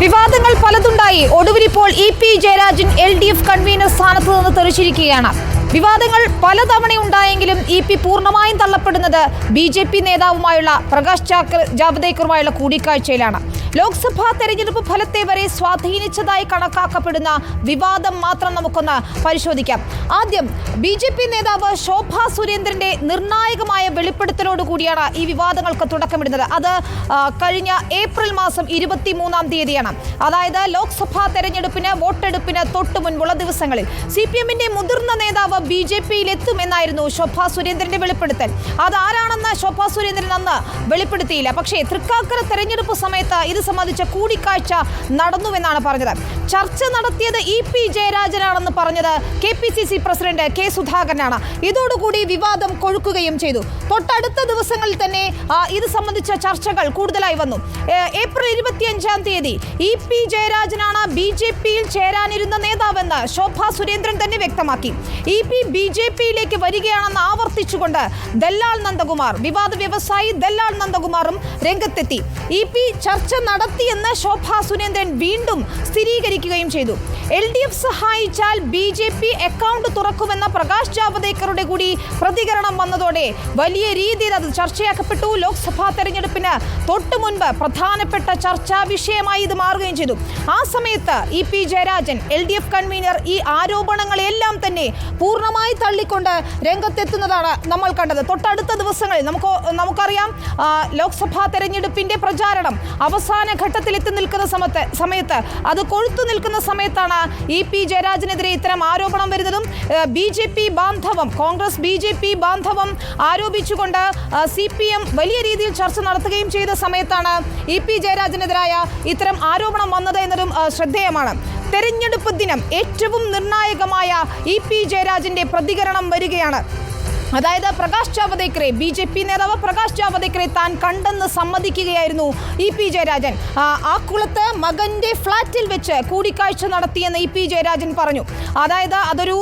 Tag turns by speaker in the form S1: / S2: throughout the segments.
S1: വിവാദങ്ങൾ പലതുണ്ടായി. ഒടുവിൽ ഇപ്പോൾ ഇ.പി. ജയരാജൻ LDF കൺവീനർ സ്ഥാനത്ത് നിന്ന് തെറിച്ചിരിക്കുകയാണ്. വിവാദങ്ങൾ പലതവണ ഉണ്ടായെങ്കിലും ഇ.പി. പൂർണ്ണമായും തള്ളപ്പെടുന്നത് BJP നേതാവുമായുള്ള പ്രകാശ് ജാവദേക്കറുമായുള്ള കൂടിക്കാഴ്ചയിലാണ്. ലോക്സഭാ തെരഞ്ഞെടുപ്പ് ഫലത്തെ വരെ സ്വാധീനിച്ചതായി കണക്കാക്കപ്പെടുന്ന വിവാദം മാത്രം നമുക്കൊന്ന് പരിശോധിക്കാം. ആദ്യം BJP നേതാവ് ശോഭാ സുരേന്ദ്രന്റെ നിർണായകമായ വെളിപ്പെടുത്തലോടുകൂടിയാണ് ഈ വിവാദങ്ങൾക്ക് തുടക്കമിടുന്നത്. അത് കഴിഞ്ഞ ഏപ്രിൽ മാസം 23-ാം തീയതിയാണ്. അതായത് ലോക്സഭാ തെരഞ്ഞെടുപ്പിന് വോട്ടെടുപ്പിന് തൊട്ടു മുൻപുള്ള ദിവസങ്ങളിൽ CPM-ന്റെ മുതിർന്ന നേതാവ് BJP-യിൽ എത്തുമെന്നായിരുന്നു ശോഭാ സുരേന്ദ്രന്റെ വെളിപ്പെടുത്തൽ. അതാരാണെന്ന് ശോഭാ സുരേന്ദ്രൻ അന്ന് വെളിപ്പെടുത്തിയില്ല. പക്ഷേ തൃക്കാക്കര തെരഞ്ഞെടുപ്പ് സമയത്ത് ഇത് സംബന്ധിച്ച കൂടിക്കാഴ്ച നടന്നുവെന്നാണ് പറഞ്ഞത്. ചർച്ച നടത്തിയത് ഇ.പി. ജയരാജനാണെന്ന് പറഞ്ഞത് KPCC പ്രസിഡന്റ് K. സുധാകരനാണ്. ഇതോടുകൂടി വിവാദം കൊഴുക്കുകയും ചെയ്തു. തൊട്ടടുത്ത ദിവസങ്ങളിൽ തന്നെ ഇത് സംബന്ധിച്ച ചർച്ചകൾ കൂടുതലായി വന്നു. ഏപ്രിൽ 25-ാം തീയതി ഇ.പി. ജയരാജനാണ് BJP-യിൽ ചേരാനിരുന്ന നേതാവെന്ന് ശോഭാ സുരേന്ദ്രൻ തന്നെ വ്യക്തമാക്കി. ഇ.പി. BJP-യിലേക്ക് വരികയാണെന്ന് ആവർത്തിച്ചുകൊണ്ട് ദല്ലാൽ നന്ദകുമാർ, വിവാദ വ്യവസായി ദല്ലാൽ നന്ദകുമാറും രംഗത്തെത്തി. ഇ.പി. ചർച്ച നടത്തിയെന്ന് ശോഭാ സുരേന്ദ്രൻ വീണ്ടും സ്ഥിരീകരിക്കുകയും ചെയ്തു. LDF സഹായിച്ചാൽ BJP അക്കൗണ്ട് തുറക്കുമെന്ന പ്രകാശ് ജാവദേക്കറുടെ കൂടി പ്രതികരണം വന്നതോടെ വലിയ രീതിയിൽ അത് ചർച്ചയാക്കപ്പെട്ടു. ലോക്സഭാ തെരഞ്ഞെടുപ്പിന് തൊട്ടു മുൻപ് പ്രധാനപ്പെട്ട ചർച്ചാ വിഷയമായി ഇത് മാറുകയും ചെയ്തു. ആ സമയത്ത് ഇ.പി. ജയരാജൻ LDF കൺവീനർ ഈ ആരോപണങ്ങളെല്ലാം തന്നെ പൂർണ്ണമായി തള്ളിക്കൊണ്ട് രംഗത്തെത്തുന്നതാണ് നമ്മൾ കണ്ടത്. തൊട്ടടുത്ത ദിവസങ്ങളിൽ നമുക്കറിയാം, ലോക്സഭാ തെരഞ്ഞെടുപ്പിന്റെ പ്രചാരണം അവസാന ഘട്ടത്തിൽ എത്തി നിൽക്കുന്ന സമയത്ത് അത് കൊഴുത്തു നിൽക്കുന്ന സമയത്താണ് ഇ.പി. ജയരാജനെതിരെ ഇത്തരം ആരോപണം വരുന്നതും BJP ബാന്ധവം, കോൺഗ്രസ് BJP ബാന്ധവം ആരോപിച്ചുകൊണ്ട് CPM വലിയ രീതിയിൽ ചർച്ച നടത്തുകയും ചെയ്ത സമയത്താണ് ഇ.പി. ജയരാജനെതിരായ ഇത്തരം ആരോപണം വന്നത് എന്നതും ശ്രദ്ധേയമാണ്. തെരഞ്ഞെടുപ്പ് ദിനം ഏറ്റവും നിർണായകമായ ഇ.പി. ജയരാജന്റെ പ്രതികരണം വരികയാണ്. അതായത് പ്രകാശ് ജാവദേക്കറെ, BJP നേതാവ് പ്രകാശ് ജാവദേക്കറെ താൻ കണ്ടെന്ന് സമ്മതിക്കുകയായിരുന്നു ഇ.പി. ജയരാജൻ. ആക്കുളത്ത് മകന്റെ ഫ്ളാറ്റിൽ വെച്ച് കൂടിക്കാഴ്ച നടത്തിയെന്ന് ഇ.പി. ജയരാജൻ പറഞ്ഞു. അതായത് അതൊരു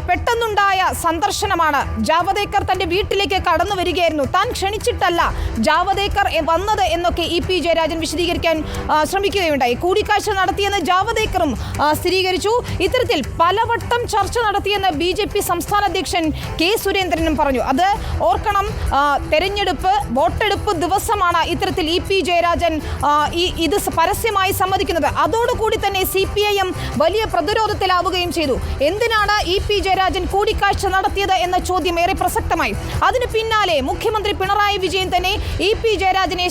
S1: പെട്ടെന്നുണ്ടായ സന്ദർശനമാണ്. ജാവദേക്കർ തന്റെ വീട്ടിലേക്ക് കടന്നു വരികയായിരുന്നു, താൻ ക്ഷണിച്ചിട്ടല്ല ജാവദേക്കർ വന്നത് എന്നൊക്കെ ഇ.പി. ജയരാജൻ വിശദീകരിക്കാൻ ശ്രമിക്കുകയുണ്ടായി. കൂടിക്കാഴ്ച നടത്തിയെന്ന് ജാവദേക്കറും സ്ഥിരീകരിച്ചു. ഇത്തരത്തിൽ പലവട്ടം ചർച്ച നടത്തിയെന്ന് BJP സംസ്ഥാന അധ്യക്ഷൻ K. സുരേന്ദ്രനും പറഞ്ഞു. അത് ഓർക്കണം, തെരഞ്ഞെടുപ്പ് വോട്ടെടുപ്പ് ദിവസമാണ് ഇത്തരത്തിൽ ഇ.പി. ജയരാജൻ ഇത് പരസ്യമായി സമ്മതിക്കുന്നത്. അതോടുകൂടി തന്നെ CPIM വലിയ പ്രതിരോധത്തിലാവുകയും ചെയ്തു. എന്തിനാണ് ഇ.പി. ജയരാജൻ കൂടിക്കാഴ്ച നടത്തിയത് എന്ന ചോദ്യം ഏറെ പ്രസക്തമായി. അതിന് പിന്നാലെ മുഖ്യമന്ത്രി പിണറായി വിജയൻ തന്നെ ഇ.പി. ജയരാജനെ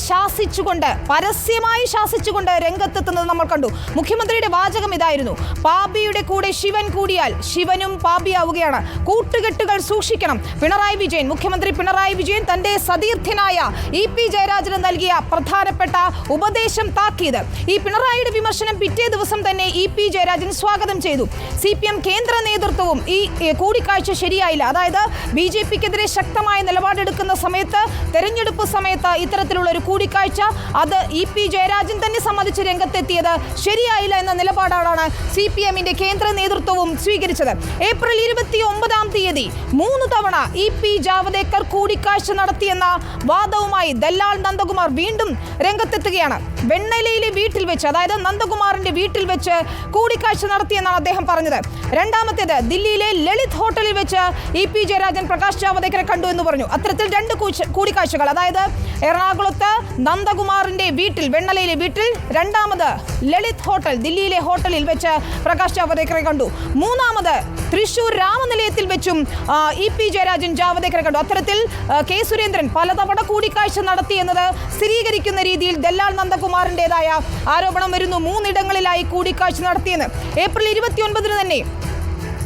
S1: പരസ്യമായി ശാസിച്ചുകൊണ്ട് രംഗത്തെത്തുന്നത് നമ്മൾ കണ്ടു. മുഖ്യമന്ത്രിയുടെ വാചകം ഇതായിരുന്നു: പാപിയുടെ കൂടെ ശിവൻ കൂടിയാൽ ശിവനും പാപിയാവുകയാണ്, കൂട്ടുകെട്ടുകൾ സൂക്ഷിക്കണം. മുഖ്യമന്ത്രി പിണറായി വിജയൻ തന്റെ സതീർത്ഥ്യനായ ഇ.പി. ജയരാജന് നൽകിയ പ്രധാനപ്പെട്ട ഉപദേശം താക്കീത്. ഈ പിണറായിയുടെ വിമർശനം പിറ്റേ ദിവസം തന്നെ ഇ.പി. ജയരാജൻ സ്വാഗതം ചെയ്തു. CPM കേന്ദ്ര നേതൃത്വവും ഈ കൂടിക്കാഴ്ച ശരിയായില്ല, അതായത് BJP-ക്കെതിരെ ശക്തമായ നിലപാടെടുക്കുന്ന സമയത്ത്, തെരഞ്ഞെടുപ്പ് സമയത്ത് ഇത്തരത്തിലുള്ള ഒരു കൂടിക്കാഴ്ച അത് ഇ.പി. ജയരാജൻ തന്നെ സമ്മതിച്ച് രംഗത്തെത്തിയത് ശരിയായില്ല എന്ന നിലപാടാണ് CPM-ന്റെ കേന്ദ്ര നേതൃത്വവും സ്വീകരിച്ചത്. ഏപ്രിൽ 29-ാം തീയതി 3 തവണ ഇ.പി. ജാവദേക്കർ കൂടിക്കാഴ്ച നടത്തിയെന്ന വാദവുമായി ദല്ലാൽ നന്ദകുമാർ വീണ്ടും രംഗത്തെത്തുകയാണ്. വെണ്ണലയിലെ വീട്ടിൽ വെച്ച്, അതായത് നന്ദകുമാറിന്റെ വീട്ടിൽ വെച്ച് കൂടിക്കാഴ്ച നടത്തിയെന്നാണ് അദ്ദേഹം പറഞ്ഞത്. രണ്ടാമത്തേത് ദില്ലിയിലെ ലളിത് ഹോട്ടലിൽ വെച്ച് ഇ.പി. ജയരാജൻ പ്രകാശ് ജാവദേക്കറെ കണ്ടു എന്ന് പറഞ്ഞു. അത്തരത്തിൽ 2 കൂടിക്കാഴ്ചകൾ, അതായത് എറണാകുളത്ത് നന്ദകുമാറിന്റെ വീട്ടിൽ, വെണ്ണലയിലെ വീട്ടിൽ, രണ്ടാമത് ലളിത് ഹോട്ടൽ, ദില്ലിയിലെ ഹോട്ടലിൽ വെച്ച് പ്രകാശ് ജാവദേക്കറെ കണ്ടു. മൂന്നാമത് തൃശൂർ രാമനിലയത്തിൽ വെച്ചും ഇ.പി. ജയരാജൻ ജാവദേക്കറെ കണ്ടു. അത്തരത്തിൽ K. സുരേന്ദ്രൻ പലതവണ കൂടിക്കാഴ്ച നടത്തി എന്നത് സ്ഥിരീകരിക്കുന്ന രീതിയിൽ ദല്ലാൽ നന്ദകുമാറിൻ്റെതായ ആരോപണം വരുന്നു. 3 ഇടങ്ങളിലായി കൂടിക്കാഴ്ച നടത്തിയെന്ന്. ഏപ്രിൽ 29-ന് തന്നെ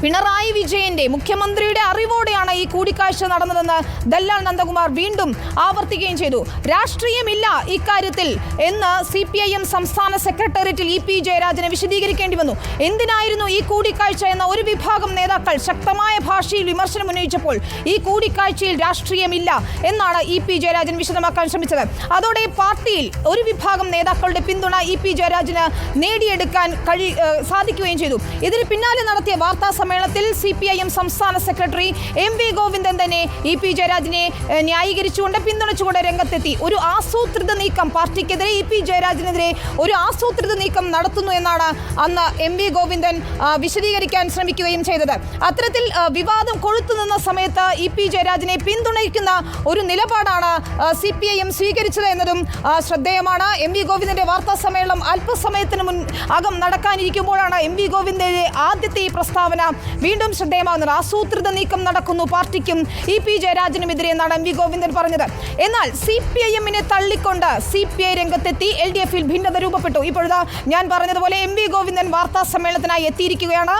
S1: പിണറായി വിജയന്റെ, മുഖ്യമന്ത്രിയുടെ അറിവോടെയാണ് ഈ കൂടിക്കാഴ്ച നടന്നതെന്ന് ദല്ലാൽ നന്ദകുമാർ വീണ്ടും ആവർത്തിക്കുകയും ചെയ്തു. രാഷ്ട്രീയമില്ല ഇക്കാര്യത്തിൽ എന്ന് CPIM സംസ്ഥാന സെക്രട്ടേറിയറ്റിൽ ഇ.പി. ജയരാജനെ വിശദീകരിക്കേണ്ടി വന്നു. എന്തിനായിരുന്നു ഈ കൂടിക്കാഴ്ച എന്ന ഒരു വിഭാഗം നേതാക്കൾ ശക്തമായ ഭാഷയിൽ വിമർശനം ഉന്നയിച്ചപ്പോൾ ഈ കൂടിക്കാഴ്ചയിൽ രാഷ്ട്രീയമില്ല എന്നാണ് ഇ.പി. ജയരാജൻ വിശദമാക്കാൻ ശ്രമിച്ചത്. അതോടെ പാർട്ടിയിൽ ഒരു വിഭാഗം നേതാക്കളുടെ പിന്തുണ ഇ.പി. ജയരാജന് നേടിയെടുക്കാൻ സാധിക്കുകയും ചെയ്തു. ഇതിന് പിന്നാലെ നടത്തിയ വാർത്താ സമ്മേളനത്തിൽ CPIM സംസ്ഥാന സെക്രട്ടറി MV ഗോവിന്ദൻ തന്നെ EP ജയരാജനെ ന്യായീകരിച്ചുകൊണ്ട് പിന്തുണച്ചുകൊണ്ട് രംഗത്തെത്തി. ഒരു ആസൂത്രിത നീക്കം പാർട്ടിക്കെതിരെ EP ജയരാജനെതിരെ ഒരു ആസൂത്രിത നീക്കം നടത്തുന്നു എന്നാണ് അന്ന് MV ഗോവിന്ദൻ വിശദീകരിക്കാൻ ശ്രമിക്കുകയും ചെയ്തത്. അത്തരത്തിൽ വിവാദം കൊഴുത്തുനിന്ന സമയത്ത് EP ജയരാജനെ പിന്തുണയ്ക്കുന്ന ഒരു നിലപാടാണ് CPIM സ്വീകരിച്ചത് എന്നതും ശ്രദ്ധേയമാണ്. MV ഗോവിന്ദന്റെ വാർത്താ സമ്മേളനം അല്പസമയത്തിന് അകം നടക്കാനിരിക്കുമ്പോഴാണ് MV ഗോവിന്ദന്റെ ആദ്യത്തെ ഈ പ്രസ്താവന വീണ്ടും ശ്രദ്ധേയമാകുന്നത്. ആസൂത്രിത നീക്കം നടക്കുന്നു പാർട്ടിക്കും EP ജയരാജനുമെതിരെ എന്നാണ് MV ഗോവിന്ദൻ പറഞ്ഞത്. എന്നാൽ CPIM-നെ തള്ളിക്കൊണ്ട് CPI രംഗത്തെത്തി. LDF-ൽ ഭിന്നത രൂപപ്പെട്ടു. ഇപ്പോഴത്തെ ഞാൻ പറഞ്ഞതുപോലെ MV ഗോവിന്ദൻ വാർത്താ സമ്മേളനത്തിനായി എത്തിയിരിക്കുകയാണ്.